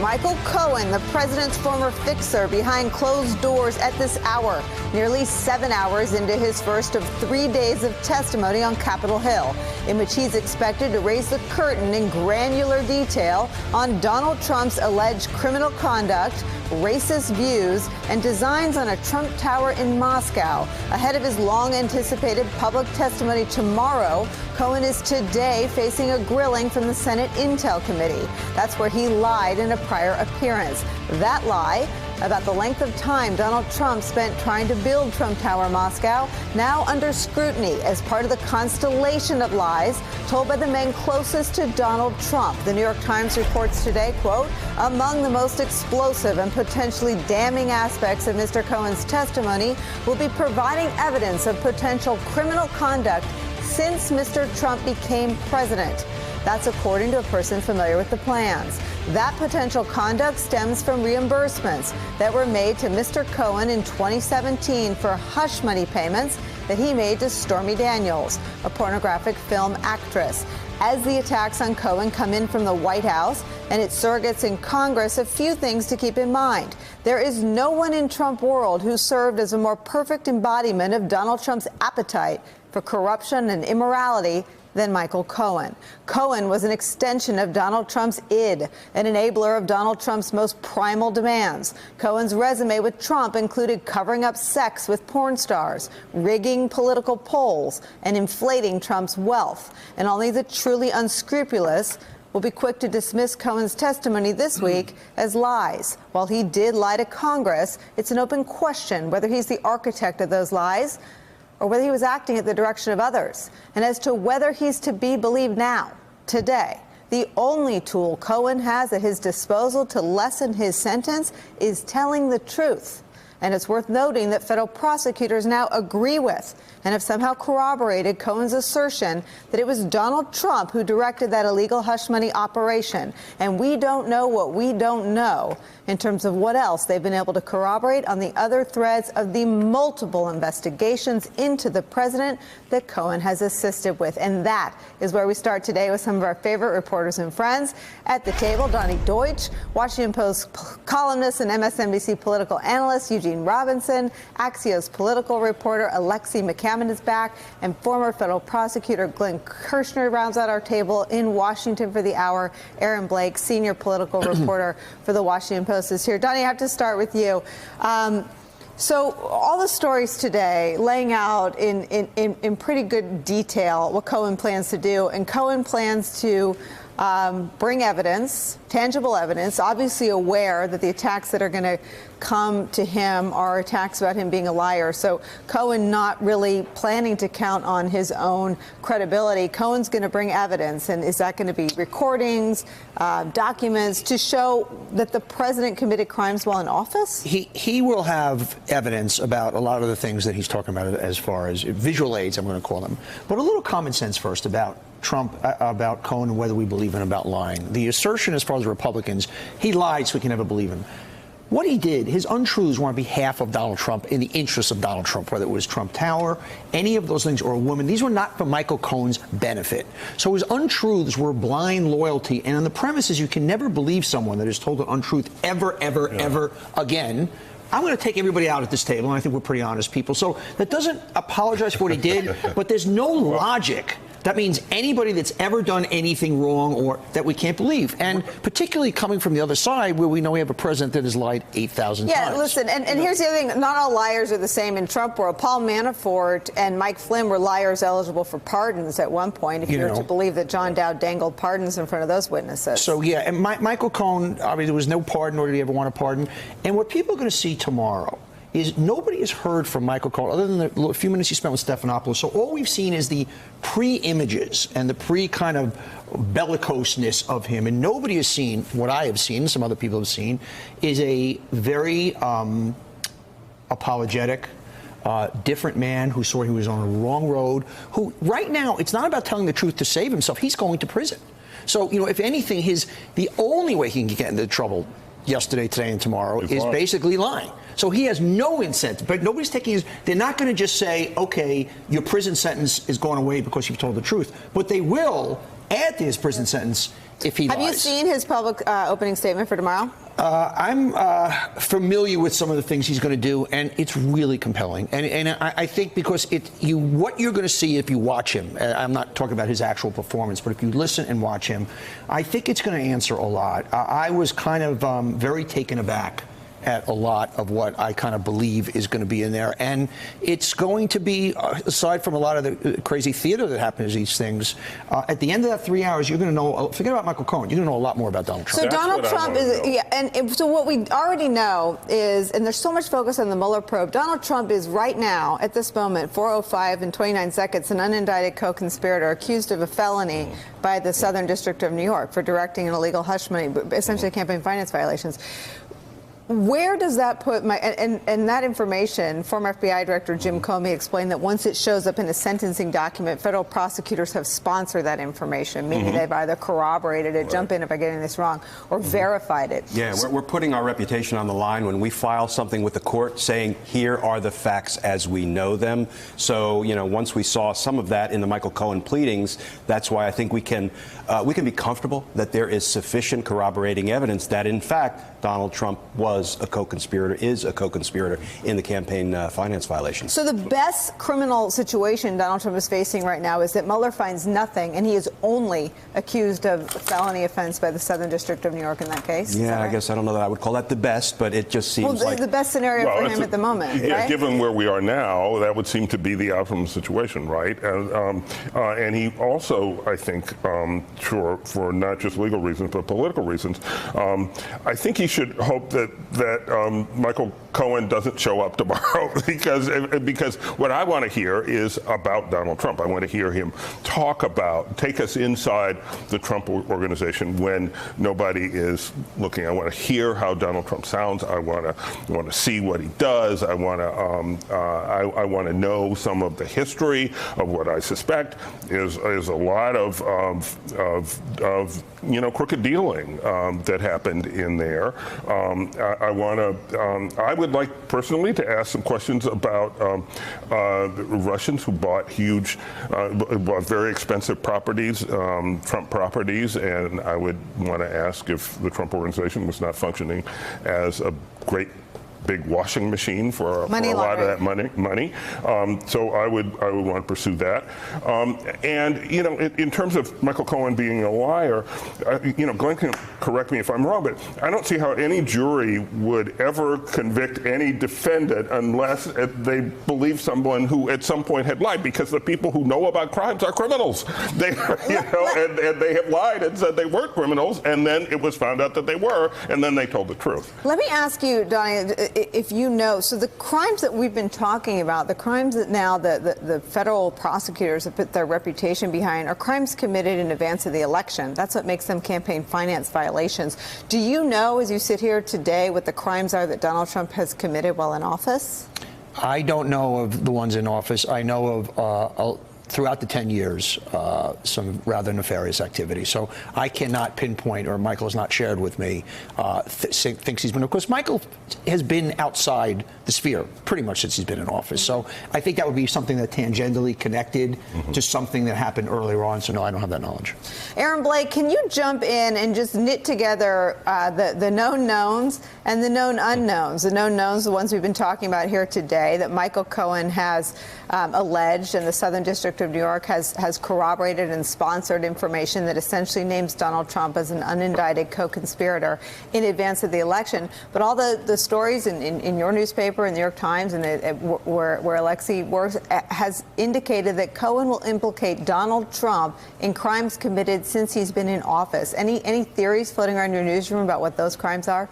Michael Cohen, the president's former fixer, behind closed doors at this hour, nearly 7 hours into his first of 3 days of testimony on Capitol Hill, in which he's expected to raise the curtain in granular detail on Donald Trump's alleged criminal conduct, racist views, and designs on a Trump Tower in Moscow. Ahead of his long-anticipated public testimony tomorrow, Cohen is today facing a grilling from the Senate Intel Committee. That's where he lied in a prior appearance. That lie about the length of time Donald Trump spent trying to build Trump Tower Moscow, now under scrutiny as part of the constellation of lies told by the men closest to Donald Trump. The New York Times reports today, quote, among the most explosive and potentially damning aspects of Mr. Cohen's testimony will be providing evidence of potential criminal conduct since Mr. Trump became president. That's according to a person familiar with the plans. That potential conduct stems from reimbursements that were made to Mr. Cohen in 2017 for hush money payments that he made to Stormy Daniels, a pornographic film actress. As the attacks on Cohen come in from the White House and its surrogates in Congress, a few things to keep in mind. There is no one in Trump world who served as a more perfect embodiment of Donald Trump's appetite for corruption and immorality than Michael Cohen. Cohen was an extension of Donald Trump's id, an enabler of Donald Trump's most primal demands. Cohen's resume with Trump included covering up sex with porn stars, rigging political polls, and inflating Trump's wealth. And only the truly unscrupulous will be quick to dismiss Cohen's testimony this week as lies. While he did lie to Congress, it's an open question whether he's the architect of those lies or whether he was acting at the direction of others. And as to whether he's to be believed now, today, the only tool Cohen has at his disposal to lessen his sentence is telling the truth. And it's worth noting that federal prosecutors now agree with and have somehow corroborated Cohen's assertion that it was Donald Trump who directed that illegal hush money operation. And we don't know what we don't know in terms of what else they've been able to corroborate on the other threads of the multiple investigations into the president that Cohen has assisted with. And that is where we start today with some of our favorite reporters and friends. At the table, Donny Deutsch, Washington Post columnist and MSNBC political analyst Eugene Robinson, Axios political reporter Alexi McCammon is back, and former federal prosecutor Glenn Kirshner rounds out our table in Washington for the hour. Aaron Blake, senior political reporter for the Washington Post, is here. Donny, I have to start with you. So all the stories today laying out in pretty good detail what Cohen plans to do, and Cohen plans to bring evidence, tangible evidence, obviously aware that the attacks that are going to come to him are attacks about him being a liar. So Cohen not really planning to count on his own credibility. Cohen's going to bring evidence. And is that going to be recordings, documents to show that the president committed crimes while in office? He will have evidence about a lot of the things that he's talking about as far as visual aids, I'm going to call them. But a little common sense first about Trump, about Cohen, and whether we believe in about lying. The assertion as far as the Republicans, he lied so we can never believe him. What he did, his untruths were on behalf of Donald Trump, in the interests of Donald Trump, whether it was Trump Tower, any of those things, or a woman. These were not for Michael Cohen's benefit. So his untruths were blind loyalty. And on the premises, you can never believe someone that is told an untruth ever again. I'm going to take everybody out at this table, and I think we're pretty honest people. So that doesn't apologize for what he did, but there's no logic. That means anybody that's ever done anything wrong or that we can't believe. And particularly coming from the other side where we know we have a president that has lied 8,000 times. Yeah, listen, and here's the other thing. Not all liars are the same in Trump world. Paul Manafort and Mike Flynn were liars eligible for pardons at one point, if you were to believe that John Dowd dangled pardons in front of those witnesses. So, yeah, and Michael Cohen, obviously, there was no pardon, nor did he ever want a pardon. And what people are going to see tomorrow is nobody has heard from Michael Cohen other than the few minutes he spent with Stephanopoulos. So all we've seen is the pre-images and the pre-kind of bellicoseness of him. And nobody has seen, what I have seen, some other people have seen, is a very apologetic, different man who saw he was on a wrong road, who right now, it's not about telling the truth to save himself. He's going to prison. So, you know, if anything, the only way he can get into trouble yesterday, today, and tomorrow is basically lying. So he has no incentive, but nobody's taking they're not going to just say, okay, your prison sentence is going away because you've told the truth. But they will add to his prison sentence if he lies. Have you seen his public opening statement for tomorrow? I'm familiar with some of the things he's going to do, and it's really compelling. And I think because what you're going to see if you watch him, I'm not talking about his actual performance, but if you listen and watch him, I think it's going to answer a lot. I was kind of very taken aback at a lot of what I kind of believe is going to be in there. And it's going to be, aside from a lot of the crazy theater that happens to these things, at the end of that 3 hours, you're going to know, forget about Michael Cohen, you're going to know a lot more about Donald Trump. So Donald Trump is, and so what we already know is, and there's so much focus on the Mueller probe, Donald Trump is right now, at this moment, 4:05 and 29 seconds, an unindicted co-conspirator accused of a felony by the Southern District of New York for directing an illegal hush money, essentially campaign finance violations. Where does that put and that information, former FBI Director Jim Comey explained that once it shows up in a sentencing document, federal prosecutors have sponsored that information, meaning they've either corroborated it, jump in if I'm getting this wrong, or verified it. Yeah, we're putting our reputation on the line when we file something with the court saying, here are the facts as we know them. So, once we saw some of that in the Michael Cohen pleadings, that's why I think we can be comfortable that there is sufficient corroborating evidence that, in fact, Donald Trump is a co-conspirator in the campaign finance violations. So the best criminal situation Donald Trump is facing right now is that Mueller finds nothing, and he is only accused of felony offense by the Southern District of New York in that case. Yeah, I guess I don't know that I would call that the best, but it just seems like the best scenario for him at the moment. Yeah, right? Given where we are now, that would seem to be the optimum situation, right? And he also, I think, for not just legal reasons but political reasons, I think he should hope that Michael Cohen doesn't show up tomorrow because what I want to hear is about Donald Trump. I want to hear him take us inside the Trump organization when nobody is looking. I want to hear how Donald Trump sounds. I want to see what he does. I want to know some of the history of what I suspect is a lot of crooked dealing that happened in there. I would like personally to ask some questions about the Russians who bought very expensive properties, Trump properties, and I would want to ask if the Trump organization was not functioning as a great big washing machine for a lot of that money. So I would want to pursue that. And in terms of Michael Cohen being a liar, Glenn can correct me if I'm wrong, but I don't see how any jury would ever convict any defendant unless they believe someone who at some point had lied, because the people who know about crimes are criminals. They, and they have lied and said they weren't criminals, and then it was found out that they were, and then they told the truth. Let me ask you, Donnie, if you know, so the crimes that we've been talking about, the crimes that now the federal prosecutors have put their reputation behind, are crimes committed in advance of the election. That's what makes them campaign finance violations. Do you know, as you sit here today, what the crimes are that Donald Trump has committed while in office? I don't know of the ones in office. I know of throughout the 10 years, some rather nefarious activity. So I cannot pinpoint, or Michael has not shared with me, thinks he's been. Of course, Michael has been outside the sphere pretty much since he's been in office. So I think that would be something that tangentially connected to something that happened earlier on. So no, I don't have that knowledge. Aaron Blake, can you jump in and just knit together the known knowns and the known unknowns? The known knowns, the ones we've been talking about here today, that Michael Cohen has alleged, and the Southern District of New York has corroborated and sponsored information that essentially names Donald Trump as an unindicted co-conspirator in advance of the election. But all the stories in your newspaper, in the New York Times, and where Alexi works, has indicated that Cohen will implicate Donald Trump in crimes committed since he's been in office. Any theories floating around your newsroom about what those crimes are?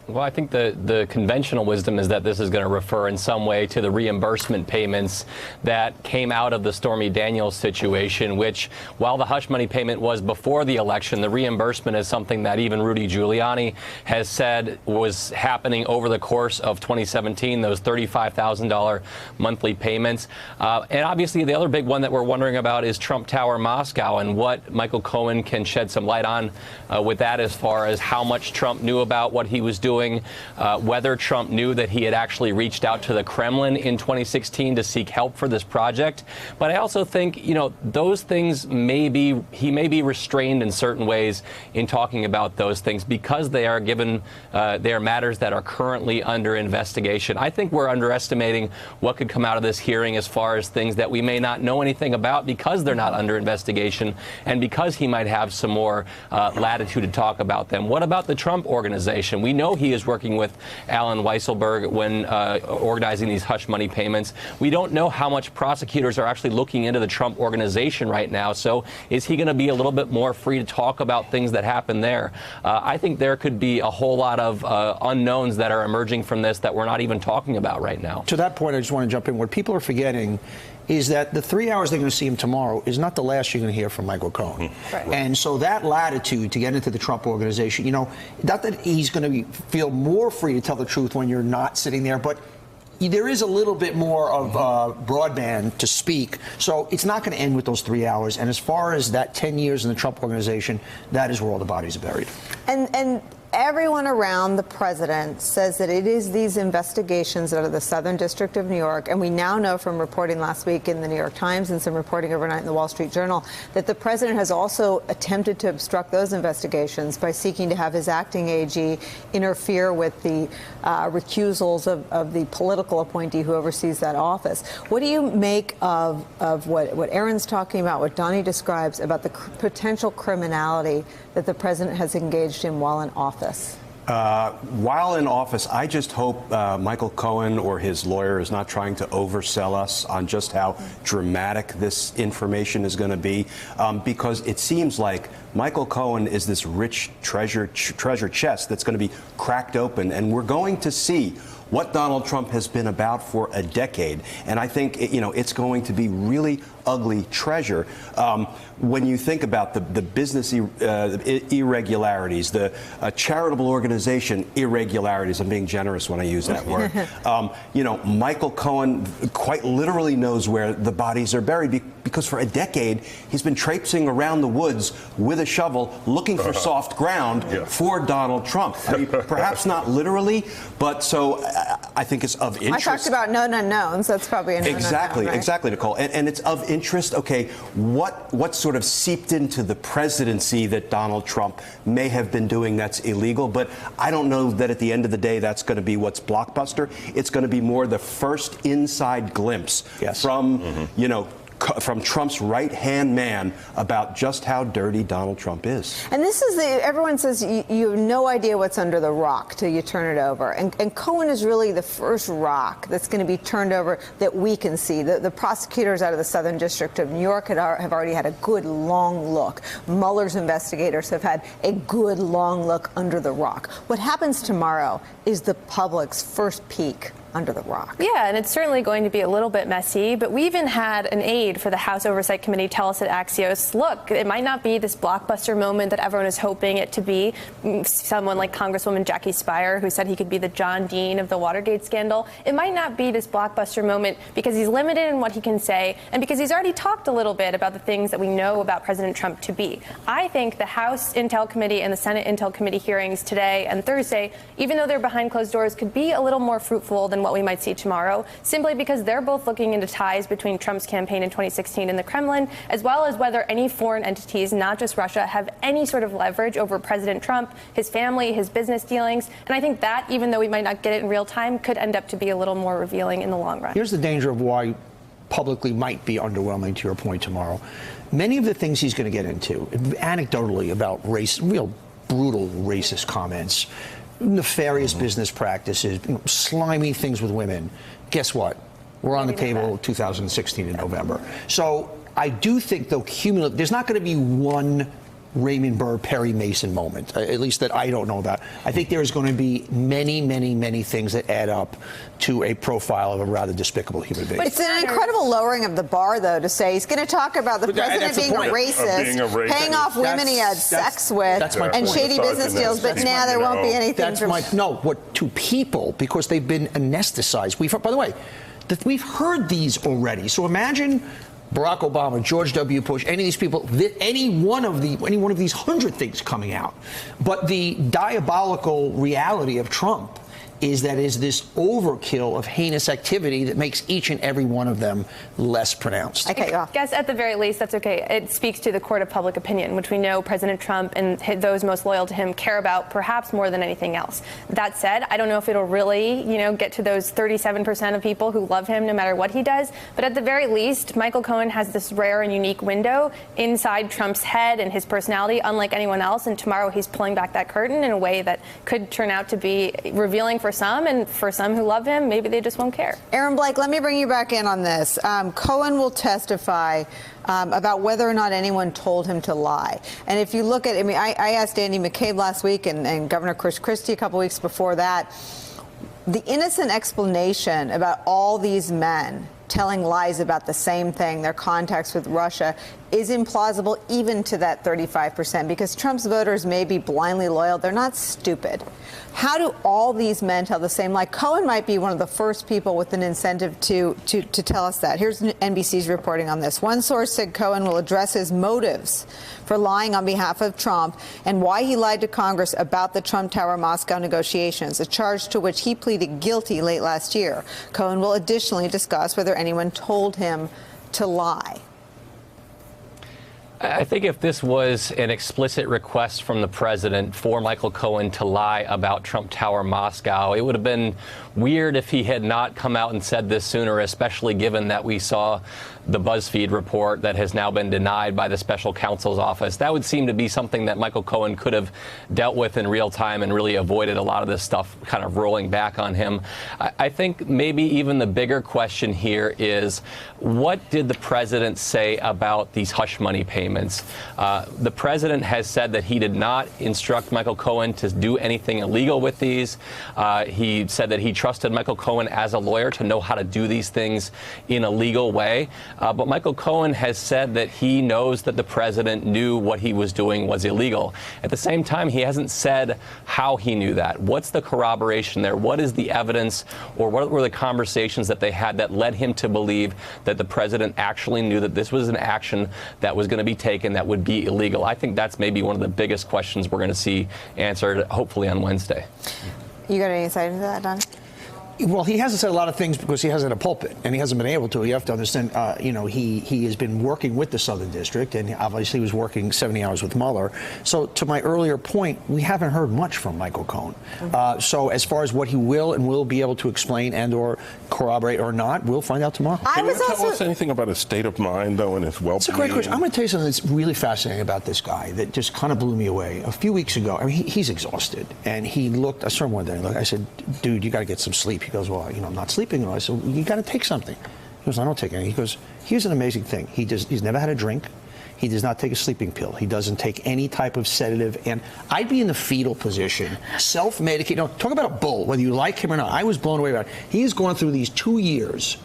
Well, I think the conventional wisdom is that this is going to refer in some way to the reimbursement payments that came out of the Stormy Daniels situation, which, while the hush money payment was before the election, the reimbursement is something that even Rudy Giuliani has said was happening over the course of 2017, those $35,000 monthly payments. And obviously, the other big one that we're wondering about is Trump Tower Moscow, and what Michael Cohen can shed some light on with that, as far as how much Trump knew about what he was doing doing, whether Trump knew that he had actually reached out to the Kremlin in 2016 to seek help for this project. But I also think, those things he may be restrained in certain ways in talking about those things because they are they are matters that are currently under investigation. I think we're underestimating what could come out of this hearing as far as things that we may not know anything about because they're not under investigation and because he might have some more latitude to talk about them. What about the Trump Organization? We know he is working with Alan Weisselberg when organizing these hush money payments. We don't know how much prosecutors are actually looking into the Trump Organization right now. So is he going to be a little bit more free to talk about things that happen there? I think there could be a whole lot of unknowns that are emerging from this that we're not even talking about right now. To that point, I just want to jump in. What people are forgetting is that the 3 hours they're going to see him tomorrow is not the last you're going to hear from Michael Cohen. Right. And so that latitude to get into the Trump Organization, not that he's going to feel more free to tell the truth when you're not sitting there, but there is a little bit more of broadband to speak. So it's not going to end with those 3 hours. And as far as that 10 years in the Trump Organization, that is where all the bodies are buried. And everyone around the president says that it is these investigations out of the Southern District of New York, and we now know from reporting last week in the New York Times and some reporting overnight in the Wall Street Journal that the president has also attempted to obstruct those investigations by seeking to have his acting AG interfere with the recusals of the political appointee who oversees that office. What do you make of what Aaron's talking about, what Donnie describes about the potential criminality that the president has engaged in while in office? While in office, I just hope Michael Cohen or his lawyer is not trying to oversell us on just how dramatic this information is going to be, because it seems like Michael Cohen is this rich treasure chest that's going to be cracked open, and we're going to see what Donald Trump has been about for a decade. And I think, it's going to be really ugly treasure. When you think about the business irregularities, the charitable organization irregularities, I'm being generous when I use that word. Michael Cohen quite literally knows where the bodies are buried because for a decade he's been traipsing around the woods with a shovel looking for soft ground for Donald Trump. I mean, perhaps not literally, but so I think it's of interest. I talked about known unknowns. That's probably a known Exactly, unknown, right? exactly, Nicole. And it's of interest. Okay, what sort of seeped into the presidency that Donald Trump may have been doing that's illegal? But I don't know that at the end of the day that's going to be what's blockbuster. It's going to be more the first inside glimpse from from Trump's right-hand man about just how dirty Donald Trump is. And this is everyone says you have no idea what's under the rock till you turn it over. And Cohen is really the first rock that's going to be turned over that we can see. The prosecutors out of the Southern District of New York have already had a good long look. Mueller's investigators have had a good long look under the rock. What happens tomorrow is the public's first peek under the rock. Yeah, and it's certainly going to be a little bit messy, but we even had an aide for the House Oversight Committee tell us at Axios, look, it might not be this blockbuster moment that everyone is hoping it to be. Someone like Congresswoman Jackie Speier, who said he could be the John Dean of the Watergate scandal. It might not be this blockbuster moment because he's limited in what he can say and because he's already talked a little bit about the things that we know about President Trump to be. I think the House Intel Committee and the Senate Intel Committee hearings today and Thursday, even though they're behind closed doors, could be a little more fruitful than what we might see tomorrow, simply because they're both looking into ties between Trump's campaign in 2016 and the Kremlin, as well as whether any foreign entities, not just Russia, have any sort of leverage over President Trump, his family, his business dealings. And I think that, even though we might not get it in real time, could end up to be a little more revealing in the long run. Here's the danger of why publicly might be underwhelming, to your point, tomorrow. Many of the things he's going to get into, anecdotally, about race, real brutal racist comments, nefarious business practices, slimy things with women. Guess what? We're on the table 2016 in November. So I do think, though, there's not going to be one Raymond Burr, Perry Mason moment, at least that I don't know about. I think there's going to be many, many, many things that add up to a profile of a rather despicable human being. But it's an incredible lowering of the bar, though, to say he's going to talk about the president being a racist, paying off women he had sex with, and shady business deals, but now there won't be anything. To people, because they've been anesthetized. By the way, we've heard these already. So imagine Barack Obama, George W. Bush, any of these people, any one of these 100 things coming out. But the diabolical reality of Trump is that is this overkill of heinous activity that makes each and every one of them less pronounced. Okay, I guess at the very least, that's okay. It speaks to the court of public opinion, which we know President Trump and those most loyal to him care about perhaps more than anything else. That said, I don't know if it'll really, get to those 37% of people who love him no matter what he does. But at the very least, Michael Cohen has this rare and unique window inside Trump's head and his personality, unlike anyone else. And tomorrow he's pulling back that curtain in a way that could turn out to be revealing for some, and for some who love him, maybe they just won't care. Aaron Blake, let me bring you back in on this. Cohen will testify about whether or not anyone told him to lie. And if you look at, I asked Andy McCabe last week and Governor Chris Christie a couple weeks before that, the innocent explanation about all these men telling lies about the same thing, their contacts with Russia, is implausible even to that 35%, because Trump's voters may be blindly loyal. They're not stupid. How do all these men tell the same lie? Cohen might be one of the first people with an incentive to tell us that. Here's NBC's reporting on this. One source said Cohen will address his motives for lying on behalf of Trump and why he lied to Congress about the Trump Tower Moscow negotiations, a charge to which he pleaded guilty late last year. Cohen will additionally discuss whether anyone told him to lie. I think if this was an explicit request from the president for Michael Cohen to lie about Trump Tower Moscow, it would have been weird if he had not come out and said this sooner, especially given that we saw the BuzzFeed report that has now been denied by the special counsel's office. That would seem to be something that Michael Cohen could have dealt with in real time and really avoided a lot of this stuff kind of rolling back on him. I think maybe even the bigger question here is, what did the president say about these hush money payments? The president has said that he did not instruct Michael Cohen to do anything illegal with these. He said that he trusted Michael Cohen as a lawyer to know how to do these things in a legal way. But Michael Cohen has said that he knows that the president knew what he was doing was illegal. At the same time, he hasn't said how he knew that. What's the corroboration there? What is the evidence, or what were the conversations that they had that led him to believe that the president actually knew that this was an action that was going to be taken that would be illegal? I think that's maybe one of the biggest questions we're going to see answered, hopefully on Wednesday. You got any insight into that, Don? Well, he hasn't said a lot of things because he hasn't a pulpit, and he hasn't been able to. You have to understand, he has been working with the Southern District, and obviously was working 70 hours with Mueller. So to my earlier point, we haven't heard much from Michael Cohen. So as far as what he will and will be able to explain and or corroborate or not, we'll find out tomorrow. Can you tell us anything about his state of mind, though, and his well-being? It's a great question. I'm going to tell you something that's really fascinating about this guy that just kind of blew me away. A few weeks ago, he's exhausted, and he looked, I saw him one day, I said, dude, you got to get some sleep. He goes, well, I'm not sleeping. I said, you got to take something. He goes, I don't take anything. He goes, here's an amazing thing. He's never had a drink. He does not take a sleeping pill. He doesn't take any type of sedative. And I'd be in the fetal position, self-medicate. Talk about a bull, whether you like him or not. I was blown away by it. He has gone through these 2 years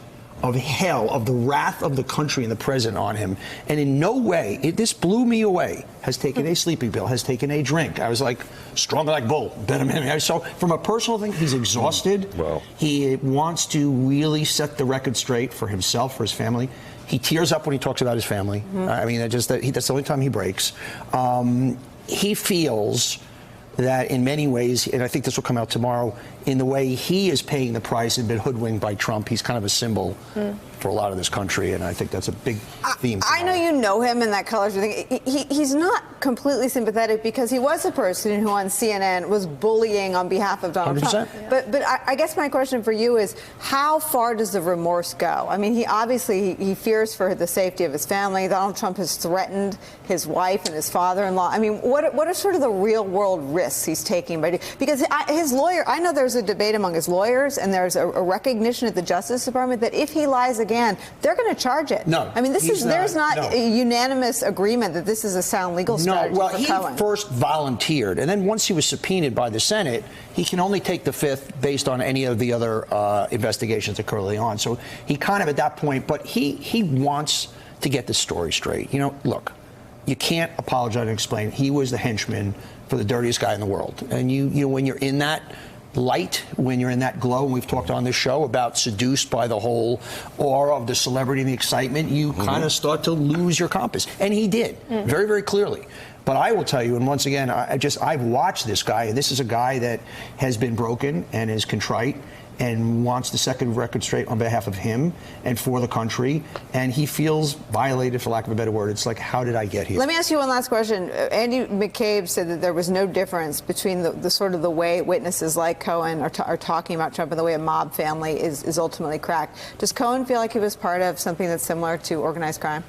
of hell, of the wrath of the country and the president on him. And in no way, this blew me away, has taken a sleeping pill, has taken a drink. I was like, strong like bull, better man. So from a personal thing, he's exhausted. Wow. He wants to really set the record straight for himself, for his family. He tears up when he talks about his family. I mean, that's the only time he breaks. He feels that in many ways, and I think this will come out tomorrow, in the way he is paying the price and been hoodwinked by Trump, he's kind of a symbol for a lot of this country, and I think that's a big theme. I know you know him, and that colors thing. He's not completely sympathetic because he was a person who on CNN was bullying on behalf of Donald 100%. Trump. But I guess my question for you is, how far does the remorse go? I mean, he obviously he fears for the safety of his family. Donald Trump has threatened his wife and his father-in-law. I mean, what are sort of the real world risks he's taking? Because his lawyer, I know there's a debate among his lawyers, and there's a recognition at the Justice Department that if he lies again, they're going to charge it. No, I mean, there's not a unanimous agreement that this is a sound legal strategy. No, well, for he Cohen. first volunteered, and then once he was subpoenaed by the Senate, he can only take the fifth based on any of the other investigations that are currently on. So he kind of at that point, but he wants to get the story straight. Look, you can't apologize and explain. He was the henchman for the dirtiest guy in the world, and you when you're in that light when you're in that glow, and we've talked on this show about seduced by the whole aura of the celebrity and the excitement, you kind of start to lose your compass. And he did, very, very clearly. But I will tell you, and once again, I've watched this guy, and this is a guy that has been broken and is contrite and wants to set the record straight on behalf of him and for the country, and he feels violated, for lack of a better word. It's like, how did I get here? Let me ask you one last question. Andy McCabe said that there was no difference between the sort of the way witnesses like Cohen are talking about Trump and the way a mob family is ultimately cracked. Does Cohen feel like he was part of something that's similar to organized crime?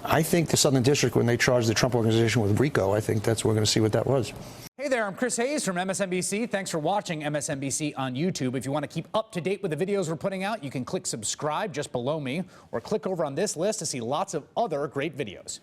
I think the Southern District, when they charged the Trump Organization with RICO, I think we're going to see what that was. Hey there, I'm Chris Hayes from MSNBC. Thanks for watching MSNBC on YouTube. If you want to keep up to date with the videos we're putting out, you can click subscribe just below me, or click over on this list to see lots of other great videos.